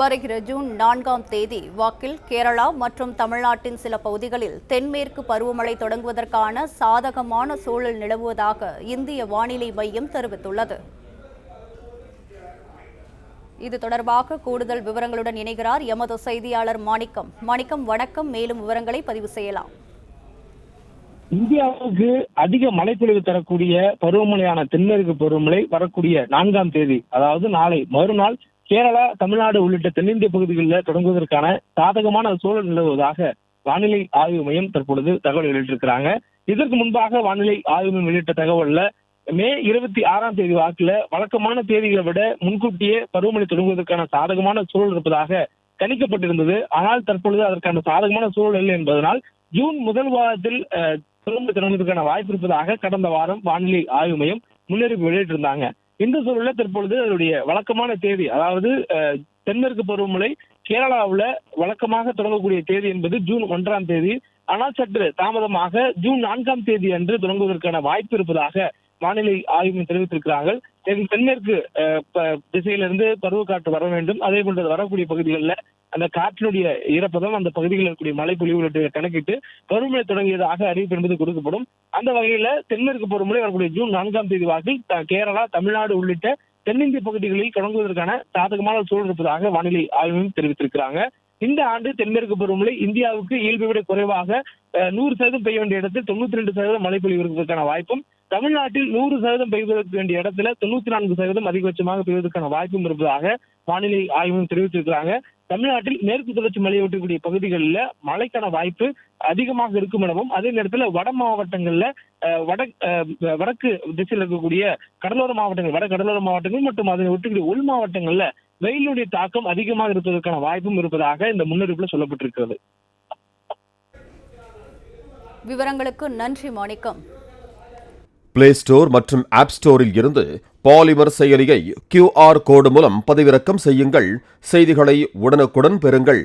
வருகிற ஜூன் 4ஆம் தேதி வாக்கில் கேரளா மற்றும் தமிழ்நாட்டின் சில பகுதிகளில் தென்மேற்கு பருவமழை தொடங்குவதற்கான சாதகமான சூழல் நிலவுவதாக இந்திய வானிலை மையம் தெரிவித்துள்ளது. இது தொடர்பாக கூடுதல் விவரங்களுடன் இணைகிறார் எமது செய்தியாளர் மாணிக்கம். வணக்கம். மேலும் விவரங்களை பதிவு செய்யலாம். இந்தியாவுக்கு அதிக மழைப்பொழிவு தரக்கூடிய பருவமழையான தென்மேற்கு பருவமழை வரக்கூடிய 4ஆம் தேதி, அதாவது நாளை மறுநாள் கேரளா, தமிழ்நாடு உள்ளிட்ட தென்னிந்திய பகுதிகளில் தொடங்குவதற்கான சாதகமான சூழல் நிலவுவதாக வானிலை ஆய்வு மையம் தற்பொழுது தகவல் வெளியிட்டிருக்கிறாங்க. இதற்கு முன்பாக வானிலை ஆய்வு மையம் வெளியிட்ட தகவல்ல மே 26ஆம் தேதி வாக்குல வழக்கமான தேதிகளை விட முன்கூட்டியே பருவமழை தொடங்குவதற்கான சாதகமான சூழல் இருப்பதாக கணிக்கப்பட்டிருந்தது. ஆனால் தற்பொழுது அதற்கான சாதகமான சூழல் இல்லை என்பதனால் ஜூன் முதல் வாரத்தில் பருவமழை தொடங்குவதற்கான வாய்ப்பு இருப்பதாக கடந்த வாரம் வானிலை ஆய்வு மையம் முன்னறிவிப்பு வெளியிட்டிருந்தாங்க. இந்த சூழலில் தற்பொழுது அதனுடைய வழக்கமான தேதி, அதாவது தென்மேற்கு பருவமழை கேரளாவில் வழக்கமாக தொடங்கக்கூடிய தேதி என்பது ஜூன் 1ஆம் தேதி. ஆனால் சற்று தாமதமாக ஜூன் 4ஆம் தேதி அன்று தொடங்குவதற்கான வாய்ப்பு இருப்பதாக வானிலை ஆய்வு தெரிவித்திருக்கிறார்கள். தென்மேற்கு திசையிலிருந்து பருவக்காற்று வர வேண்டும். அதே போன்று வரக்கூடிய பகுதிகளில் அந்த காற்றினுடைய ஈரப்பதம் அந்த பகுதிகளில் இருக்கக்கூடிய மழைப்பொழிவு கணக்கிட்டு பருவமழை தொடங்கியதாக அறிவிப்பு என்பது கொடுக்கப்படும். அந்த வகையில தென்மேற்கு பருவமழை வரக்கூடிய ஜூன் 4ஆம் தேதி வாக்கில் கேரளா, தமிழ்நாடு உள்ளிட்ட தென்னிந்திய பகுதிகளில் தொடங்குவதற்கான சாதகமான சூழல் இருப்பதாக வானிலை ஆய்வு தெரிவித்திருக்கிறாங்க. இந்த ஆண்டு தென்மேற்கு பருவமழை இந்தியாவுக்கு இயல்பை விட குறைவாக 100% பெய்ய வேண்டிய இடத்தில் 92% மழை பொழிவு இருப்பதற்கான வாய்ப்பும், தமிழ்நாட்டில் 100% பெய்வதற்கு வேண்டிய இடத்துல 94% அதிகபட்சமாக பெய்வதற்கான வாய்ப்பும் இருப்பதாக வானிலை ஆய்வு தெரிவித்திருக்கிறாங்க. தமிழ்நாட்டில் மேற்கு தொடர்ச்சி மலையை ஒட்டக்கூடிய பகுதிகளில் மழைக்கான வாய்ப்பு அதிகமாக இருக்கும் எனவும், அதே நேரத்தில் வட மாவட்டங்கள்ல வடக்கு திசையில் இருக்கக்கூடிய கடலோர மாவட்டங்கள், வட கடலோர மாவட்டங்கள் மற்றும் அதனை ஒட்டக்கூடிய உள் மாவட்டங்கள்ல வெயிலுடைய தாக்கம் அதிகமாக இருப்பதற்கான வாய்ப்பும் இருப்பதாக இந்த முன்னறிவிப்புல சொல்லப்பட்டிருக்கிறது. விவரங்களுக்கு நன்றி மாணிக்கம். பிளே ஸ்டோர் மற்றும் ஆப் ஸ்டோரில் இருந்து பாலிமர் செயலியை QR கோடு மூலம் பதிவிறக்கம் செய்யுங்கள். செய்திகளை உடனுக்குடன் பெறுங்கள்.